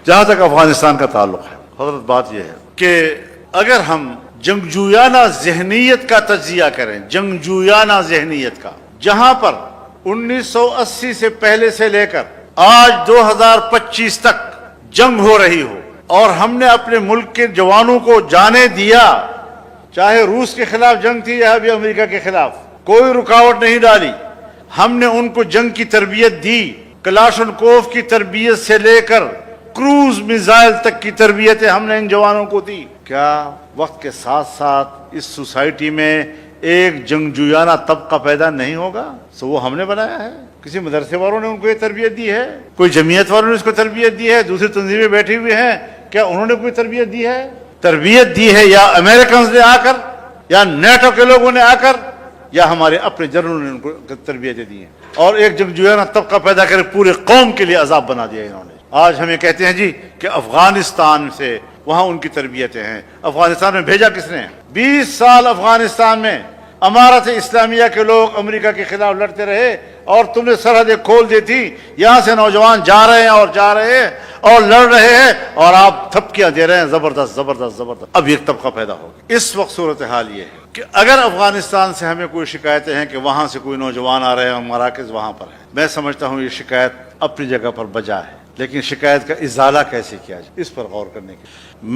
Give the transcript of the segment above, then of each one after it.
جہاں تک افغانستان کا تعلق ہے حضرت، بات یہ ہے کہ اگر ہم جنگجویانہ ذہنیت کا تجزیہ کریں، جنگجویانہ ذہنیت کا، جہاں پر 1980 سے پہلے سے لے کر آج 2025 تک جنگ ہو رہی ہو اور ہم نے اپنے ملک کے جوانوں کو جانے دیا، چاہے روس کے خلاف جنگ تھی یا ابھی امریکہ کے خلاف، کوئی رکاوٹ نہیں ڈالی، ہم نے ان کو جنگ کی تربیت دی، کلاشنکوف کی تربیت سے لے کر کروز میزائل تک کی تربیتیں ہم نے ان جوانوں کو دی۔ کیا وقت کے ساتھ ساتھ اس سوسائٹی میں ایک جنگجویانہ طبقہ پیدا نہیں ہوگا؟ سو وہ ہم نے بنایا ہے، کسی مدرسے والوں نے ان کو یہ تربیت دی ہے، کوئی جمعیت والوں نے اس کو تربیت دی ہے، دوسری تنظیمیں بیٹھی ہوئی ہیں، کیا انہوں نے کوئی تربیت دی ہے؟ تربیت دی ہے یا امریکنز نے آ کر، یا نیٹو کے لوگوں نے آ کر، یا ہمارے اپنے جنرلوں نے ان کو تربیتیں دی ہیں، اور ایک جنگجویانہ طبقہ پیدا کر پورے قوم کے لیے عذاب بنا دیا انہوں نے۔ آج ہمیں کہتے ہیں جی کہ افغانستان سے وہاں ان کی تربیتیں ہیں۔ افغانستان میں بھیجا کس نے؟ 20 سال افغانستان میں امارت اسلامیہ کے لوگ امریکہ کے خلاف لڑتے رہے اور تم نے سرحدیں کھول دی تھی، یہاں سے نوجوان جا رہے ہیں اور جا رہے ہیں اور لڑ رہے ہیں، اور آپ تھپکیاں دے رہے ہیں، زبردست زبردست زبردست۔ اب ایک طبقہ پیدا ہوگا۔ اس وقت صورتحال یہ ہے کہ اگر افغانستان سے ہمیں کوئی شکایتیں ہیں کہ وہاں سے کوئی نوجوان آ رہے ہیں، مراکز وہاں پر ہیں، میں سمجھتا ہوں یہ شکایت اپنی جگہ پر بجا ہے، لیکن شکایت کا ازالہ کیسے کیا جائے اس پر غور کرنے کی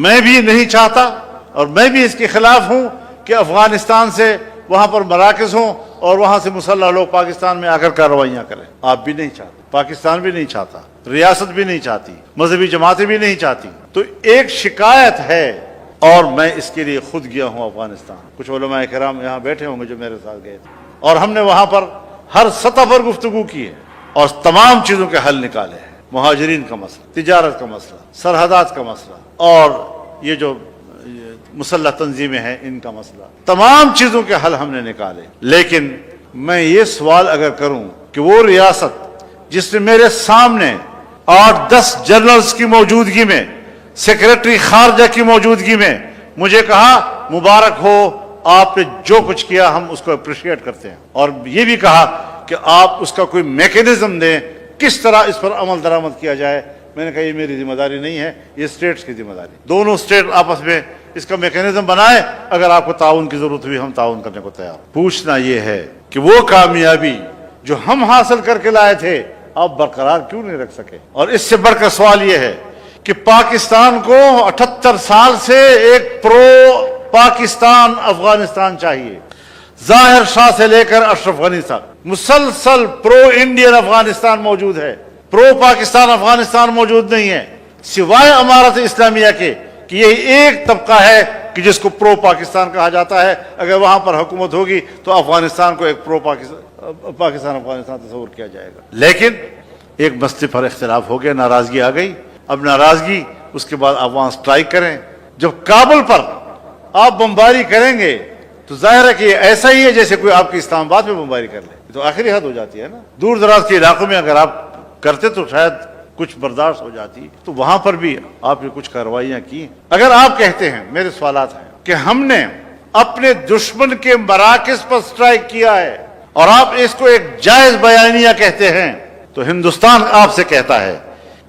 میں بھی نہیں چاہتا، اور میں بھی اس کے خلاف ہوں کہ افغانستان سے وہاں پر مراکز ہوں اور وہاں سے مسلح لوگ پاکستان میں آ کر کارروائیاں کریں۔ آپ بھی نہیں چاہتے، پاکستان بھی نہیں چاہتا، ریاست بھی نہیں چاہتی، مذہبی جماعتیں بھی نہیں چاہتی۔ تو ایک شکایت ہے، اور میں اس کے لیے خود گیا ہوں افغانستان، کچھ علماء کرام یہاں بیٹھے ہوں گے جو میرے ساتھ گئے تھے، اور ہم نے وہاں پر ہر سطح پر گفتگو کی ہے اور تمام چیزوں کے حل نکالے ہیں۔ مہاجرین کا مسئلہ، تجارت کا مسئلہ، سرحدات کا مسئلہ، اور یہ جو مسلح تنظیمیں ہیں ان کا مسئلہ، تمام چیزوں کے حل ہم نے نکالے۔ لیکن میں یہ سوال اگر کروں کہ وہ ریاست جس نے میرے سامنے 8-10 جنرلز کی موجودگی میں، سیکریٹری خارجہ کی موجودگی میں مجھے کہا مبارک ہو آپ نے جو کچھ کیا، ہم اس کو اپریشیٹ کرتے ہیں، اور یہ بھی کہا کہ آپ اس کا کوئی میکینزم دیں کس طرح اس پر عمل درآمد کیا جائے، میں نے کہا یہ میری ذمہ داری نہیں ہے، یہ اسٹیٹس کی ذمہ داری، دونوں اسٹیٹ آپس میں اس کا میکینزم بنائے، اگر آپ کو تعاون کی ضرورت ہوئی ہم تعاون کرنے کو تیار۔ پوچھنا یہ ہے کہ وہ کامیابی جو ہم حاصل کر کے لائے تھے آپ برقرار کیوں نہیں رکھ سکے؟ اور اس سے بڑھ کر سوال یہ ہے کہ پاکستان کو 78 سال سے ایک پرو پاکستان افغانستان چاہیے، ظاہر شاہ سے لے کر اشرف غنی تک مسلسل پرو انڈین افغانستان موجود ہے، پرو پاکستان افغانستان موجود نہیں ہے، سوائے امارت اسلامیہ کے کہ یہی ایک طبقہ ہے کہ جس کو پرو پاکستان کہا جاتا ہے۔ اگر وہاں پر حکومت ہوگی تو افغانستان کو ایک پرو پاکستان افغانستان تصور کیا جائے گا۔ لیکن ایک مسئلے پر اختلاف ہو گیا، ناراضگی آ گئی، اب ناراضگی اس کے بعد آپ وہاں سٹرائک کریں۔ جب کابل پر آپ بمباری کریں گے تو ظاہر ہے کہ یہ ایسا ہی ہے جیسے کوئی آپ کی اسلام آباد میں بمباری کر لے، یہ تو آخری حد ہو جاتی ہے نا۔ دور دراز کے علاقوں میں اگر آپ کرتے تو شاید کچھ برداشت ہو جاتی، تو وہاں پر بھی آپ نے کچھ کارروائیاں کی۔ اگر آپ کہتے ہیں، میرے سوالات ہیں کہ ہم نے اپنے دشمن کے مراکز پر سٹرائک کیا ہے اور آپ اس کو ایک جائز بیانیہ کہتے ہیں، تو ہندوستان آپ سے کہتا ہے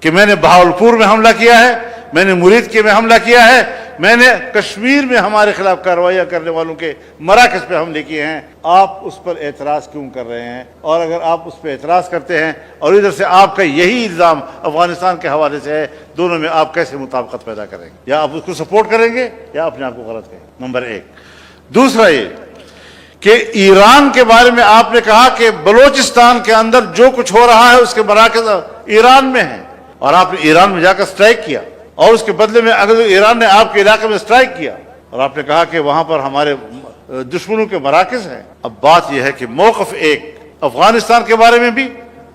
کہ میں نے بہاولپور میں حملہ کیا ہے، میں نے مرید کے میں حملہ کیا ہے، میں نے کشمیر میں ہمارے خلاف کارروائیاں کرنے والوں کے مراکز پہ حملے کیے ہیں، آپ اس پر اعتراض کیوں کر رہے ہیں؟ اور اگر آپ اس پہ اعتراض کرتے ہیں اور ادھر سے آپ کا یہی الزام افغانستان کے حوالے سے ہے، دونوں میں آپ کیسے مطابقت پیدا کریں گے؟ یا آپ اس کو سپورٹ کریں گے یا اپنے آپ کو غلط کہیں گے، نمبر ایک۔ دوسرا یہ کہ ایران کے بارے میں آپ نے کہا کہ بلوچستان کے اندر جو کچھ ہو رہا ہے اس کے مراکز ایران میں ہیں، اور آپ نے ایران میں جا کر سٹرائک کیا، اور اس کے بدلے میں اگر ایران نے آپ کے علاقے میں سٹرائک کیا اور آپ نے کہا کہ وہاں پر ہمارے دشمنوں کے مراکز ہیں۔ اب بات یہ ہے کہ موقف ایک افغانستان کے بارے میں بھی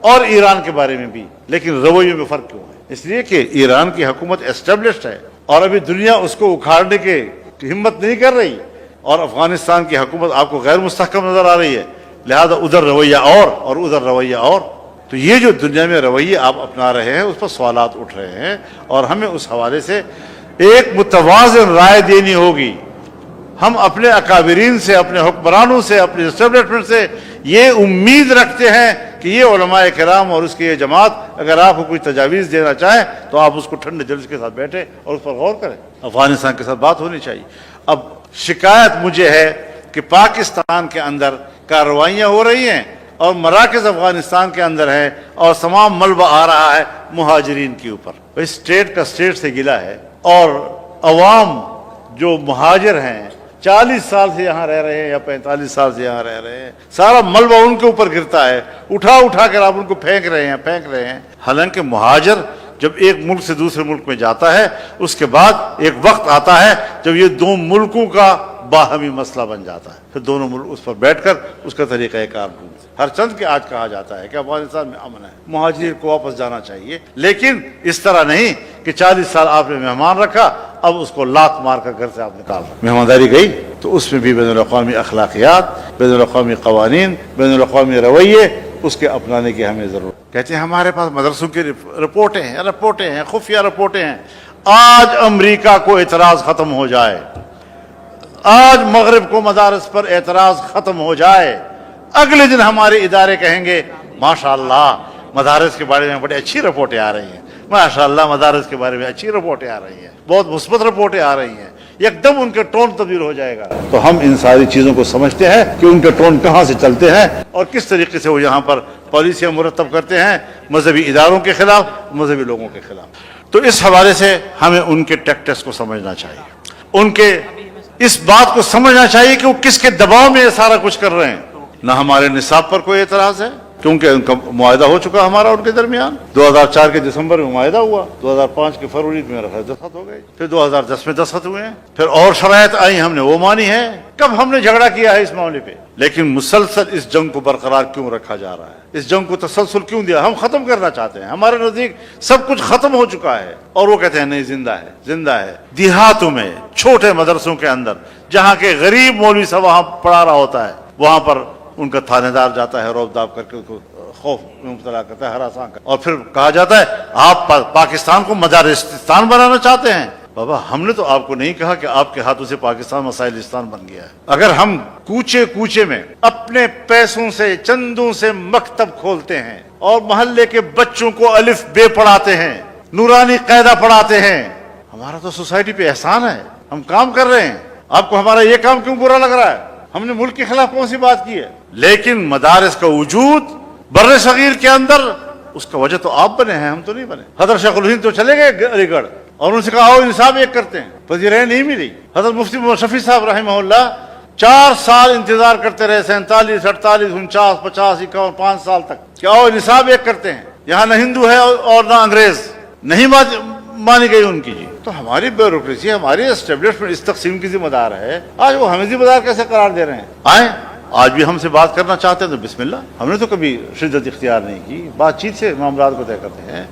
اور ایران کے بارے میں بھی، لیکن رویوں میں فرق کیوں ہے؟ اس لیے کہ ایران کی حکومت اسٹیبلشڈ ہے اور ابھی دنیا اس کو اکھاڑنے کی ہمت نہیں کر رہی، اور افغانستان کی حکومت آپ کو غیر مستحکم نظر آ رہی ہے، لہذا ادھر رویہ اور ادھر رویہ اور۔ تو یہ جو دنیا میں رویے آپ اپنا رہے ہیں اس پر سوالات اٹھ رہے ہیں، اور ہمیں اس حوالے سے ایک متوازن رائے دینی ہوگی۔ ہم اپنے اکابرین سے، اپنے حکمرانوں سے، اپنے اسٹیبلشمنٹ سے یہ امید رکھتے ہیں کہ یہ علماء کرام اور اس کی یہ جماعت اگر آپ کو کوئی تجاویز دینا چاہے تو آپ اس کو ٹھنڈے دل کے ساتھ بیٹھے اور اس پر غور کریں. افغانستان کے ساتھ بات ہونی چاہیے. اب شکایت مجھے ہے کہ پاکستان کے اندر کارروائیاں ہو رہی ہیں اور مراکز افغانستان کے اندر ہیں اور تمام ملبہ آ رہا ہے مہاجرین کے اوپر. اسٹیٹ کا اسٹیٹ سے گلا ہے اور عوام جو مہاجر ہیں 40 سال سے یہاں رہ رہے ہیں یا 45 سال سے یہاں رہ رہے ہیں, سارا ملبہ ان کے اوپر گرتا ہے, اٹھا کر آپ ان کو پھینک رہے ہیں. حالانکہ مہاجر جب ایک ملک سے دوسرے ملک میں جاتا ہے اس کے بعد ایک وقت آتا ہے جب یہ دو ملکوں کا باہمی مسئلہ بن جاتا ہے, پھر دونوں ملک اس پر بیٹھ کر اس کا طریقہ کار ڈھونڈتے. ہر چند کے آج کہا جاتا ہے کہ افغانستان میں امن ہے, مہاجرین کو واپس جانا چاہیے, لیکن اس طرح نہیں کہ 40 سال آپ نے مہمان رکھا اب اس کو لات مار کر گھر سے آپ نکال رہے. مہمانداری گئی تو اس میں بھی بین الاقوامی اخلاقیات, بین الاقوامی قوانین, بین الاقوامی رویے اس کے اپنانے کی ہمیں ضرورت. کہتے ہیں ہمارے پاس مدرسوں کی رپورٹیں ہیں, خفیہ رپورٹیں ہیں. آج امریکہ کو اعتراض ختم ہو جائے, آج مغرب کو مدارس پر اعتراض ختم ہو جائے, اگلے دن ہمارے ادارے کہیں گے ماشاءاللہ مدارس کے بارے میں بڑی اچھی رپورٹیں آ رہی ہیں, ماشاءاللہ مدارس کے بارے میں اچھی رپورٹیں آ رہی ہیں, بہت مثبت رپورٹیں آ رہی ہیں. ایک دم ان کے ٹون تبدیل ہو جائے گا. تو ہم ان ساری چیزوں کو سمجھتے ہیں کہ ان کے ٹون کہاں سے چلتے ہیں اور کس طریقے سے وہ یہاں پر پالیسیاں مرتب کرتے ہیں مذہبی اداروں کے خلاف, مذہبی لوگوں کے خلاف. تو اس حوالے سے ہمیں ان کے ٹیکٹس کو سمجھنا چاہیے, ان کے اس بات کو سمجھنا چاہیے کہ وہ کس کے دباؤ میں یہ سارا کچھ کر رہے ہیں. نہ ہمارے نصاب پر کوئی اعتراض ہے کیونکہ ان کا معاہدہ ہو چکا ہمارا ان کے درمیان. 2004 کے دسمبر میں معاہدہ ہوا, 2005 کے فروری میں دستخط ہو گئے, پھر 2010 میں دستخط ہوئے ہیں, پھر اور شرائط آئی ہم نے وہ مانی ہے. کب ہم نے جھگڑا کیا ہے اس معاملے پہ؟ لیکن مسلسل اس جنگ کو برقرار کیوں رکھا جا رہا ہے, اس جنگ کو تسلسل کیوں دیا؟ ہم ختم کرنا چاہتے ہیں. ہمارے نزدیک سب کچھ ختم ہو چکا ہے اور وہ کہتے ہیں نہیں زندہ ہے. دیہاتوں میں چھوٹے مدرسوں کے اندر جہاں کے غریب مولوی صاحب وہاں پڑھا رہا ہوتا ہے, وہاں پر ان کا تھانے دار جاتا ہے روب داب کر کے خوف میں مبتلا کرتا ہے, ہراساں کرتا ہے, اور پھر کہا جاتا ہے آپ پاکستان کو مدارستان بنانا چاہتے ہیں. بابا ہم نے تو آپ کو نہیں کہا کہ آپ کے ہاتھوں سے پاکستان مسائلستان بن گیا ہے. اگر ہم کوچے میں اپنے پیسوں سے چندوں سے مکتب کھولتے ہیں اور محلے کے بچوں کو الف بے پڑھاتے ہیں, نورانی قاعدہ پڑھاتے ہیں, ہمارا تو سوسائٹی پہ احسان ہے, ہم کام کر رہے ہیں. آپ کو ہمارا یہ کام کیوں برا لگ رہا ہے؟ ہم نے ملک کے خلاف کون سی بات کی ہے؟ لیکن مدارس کا وجود بر صغیر کے اندر اس کا وجہ تو آپ بنے ہیں, ہم تو نہیں بنے. حضرت شیخ الہند تو چلے گئے علی گڑھ اور ان سے کہا آؤ انصاف ایک کرتے ہیں, پذیرائی نہیں ملی. حضرت مفتی محمد شفیع صاحب رحمہ اللہ 4 سال انتظار کرتے رہے, 47, 48, 49, 50, 51, 5 سال تک کہ آؤ انصاف ایک کرتے ہیں. یہاں نہ ہندو ہے اور نہ انگریز, نہیں مانی گئی ان کی. تو ہماری بیوروکریسی, ہماری اسٹیبلشمنٹ اس تقسیم کی ذمہ دار ہے. آج وہ ہمیں ذمہ دار کیسے قرار دے رہے ہیں؟ آئیں آج بھی ہم سے بات کرنا چاہتے ہیں تو بسم اللہ. ہم نے تو کبھی شدت اختیار نہیں کی, بات چیت سے معاملات کو طے کرتے ہیں.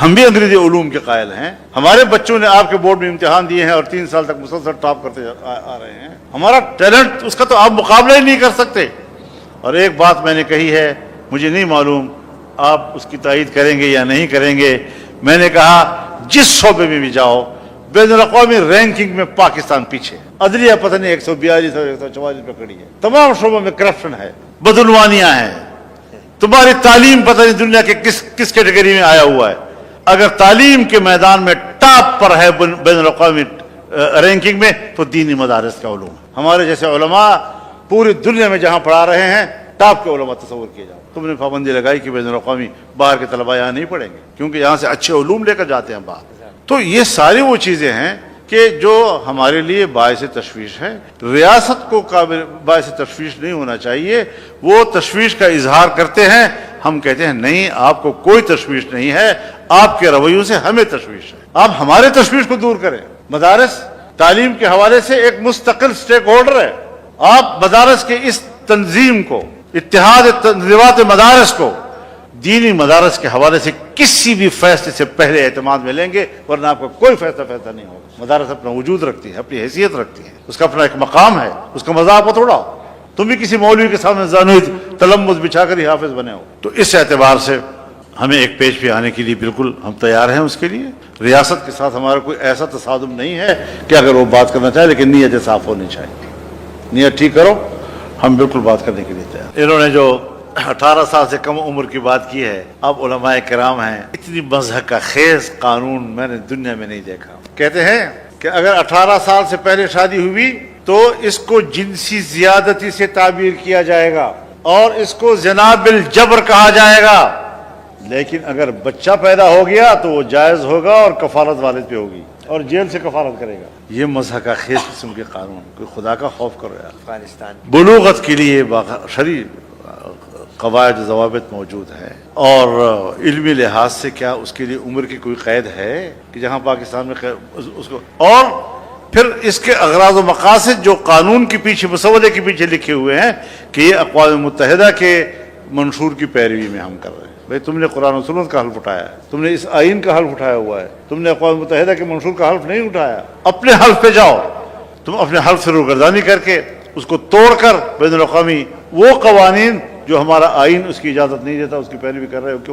ہم بھی انگریزی علوم کے قائل ہیں. ہمارے بچوں نے آپ کے بورڈ میں امتحان دیے ہیں اور 3 سال تک مسلسل ٹاپ کرتے آ رہے ہیں. ہمارا ٹیلنٹ اس کا تو آپ مقابلہ ہی نہیں کر سکتے. اور ایک بات میں نے کہی ہے, مجھے نہیں معلوم آپ اس کی تائید کریں گے یا نہیں کریں گے. میں نے کہا جس شعبے میں بھی جاؤ بین الاقوامی رینکنگ میں پاکستان پیچھے. عدلیہ پتہ نہیں 142 اور 144 پہ کھڑی ہے. تمام شعبوں میں کرپشن ہے, بدعنوانیاں ہیں. تمہاری تعلیم پتہ نہیں دنیا کے کس کیٹیگری میں آیا ہوا ہے. اگر تعلیم کے میدان میں ٹاپ پر ہے بین الاقوامی رینکنگ میں تو دینی مدارس کا علوم. ہمارے جیسے علماء پوری دنیا میں جہاں پڑھا رہے ہیں ٹاپ کے علماء تصور کیے جاؤ. تم نے پابندی لگائی کہ بین الاقوامی باہر کے طلباء یہاں نہیں پڑھیں گے کیونکہ یہاں سے اچھے علوم لے کر جاتے ہیں باہر. تو یہ ساری وہ چیزیں ہیں کہ جو ہمارے لیے باعث تشویش ہے. ریاست کو باعث تشویش نہیں ہونا چاہیے. وہ تشویش کا اظہار کرتے ہیں, ہم کہتے ہیں نہیں آپ کو کوئی تشویش نہیں ہے, آپ کے رویوں سے ہمیں تشویش ہے. آپ ہمارے تشویش کو دور کریں. مدارس تعلیم کے حوالے سے ایک مستقل سٹیک ہولڈر ہے. آپ مدارس کے اس تنظیم کو, اتحاد تنظیمات مدارس کو دینی مدارس کے حوالے سے کسی بھی فیصلے سے پہلے اعتماد میں لیں گے, ورنہ آپ کا کوئی فیصلہ نہیں ہوگا. مدارس اپنا وجود رکھتی ہے, اپنی حیثیت رکھتی ہے, اس کا اپنا ایک مقام ہے, اس کا مذاق مت اڑاؤ. تم بھی کسی مولوی کے سامنے زانوی تلمذ بچھا کر ہی حافظ بنے ہو. تو اس اعتبار سے ہمیں ایک پیج پہ آنے کے لیے بالکل ہم تیار ہیں. اس کے لیے ریاست کے ساتھ ہمارا کوئی ایسا تصادم نہیں ہے کہ اگر وہ بات کرنا چاہے, لیکن نیت صاف ہونی چاہیے. نیت ٹھیک کرو, ہم بالکل بات کرنے کے لیے تیار. انہوں نے جو 18 سال سے کم عمر کی بات کی ہے، اب علماء کرام ہیں، اتنی مذہب کا خیز قانون میں نے دنیا میں نہیں دیکھا. کہتے ہیں کہ اگر 18 سال سے پہلے شادی ہوئی تو اس کو جنسی زیادتی سے تعبیر کیا جائے گا اور اس کو زنا بالجبر کہا جائے گا، لیکن اگر بچہ پیدا ہو گیا تو وہ جائز ہوگا اور کفارت والد پہ ہوگی اور جیل سے کفارت کرے گا. یہ مذہب کا خیز قسم کے قانون. کوئی خدا کا خوف کرو یار. افغانستان بلوغت کے لیے شرعی قواعد و ضوابط موجود ہیں، اور علمی لحاظ سے کیا اس کے لیے عمر کی کوئی قید ہے کہ جہاں پاکستان میں اس کو، اور پھر اس کے اغراض و مقاصد جو قانون کے پیچھے مسودے کے پیچھے لکھے ہوئے ہیں کہ یہ اقوام متحدہ کے منشور کی پیروی میں ہم کر رہے ہیں. بھائی تم نے قرآن و سنت کا حلف اٹھایا ہے، تم نے اس آئین کا حلف اٹھایا ہوا ہے، تم نے اقوام متحدہ کے منشور کا حلف نہیں اٹھایا. اپنے حلف پہ جاؤ. تم اپنے حلف سے روگردانی کر کے اس کو توڑ کر بین الاقوامی وہ قوانین جو ہمارا آئین اس کی اجازت نہیں دیتا اس کی پیروی کر رہے ہو. کیوں؟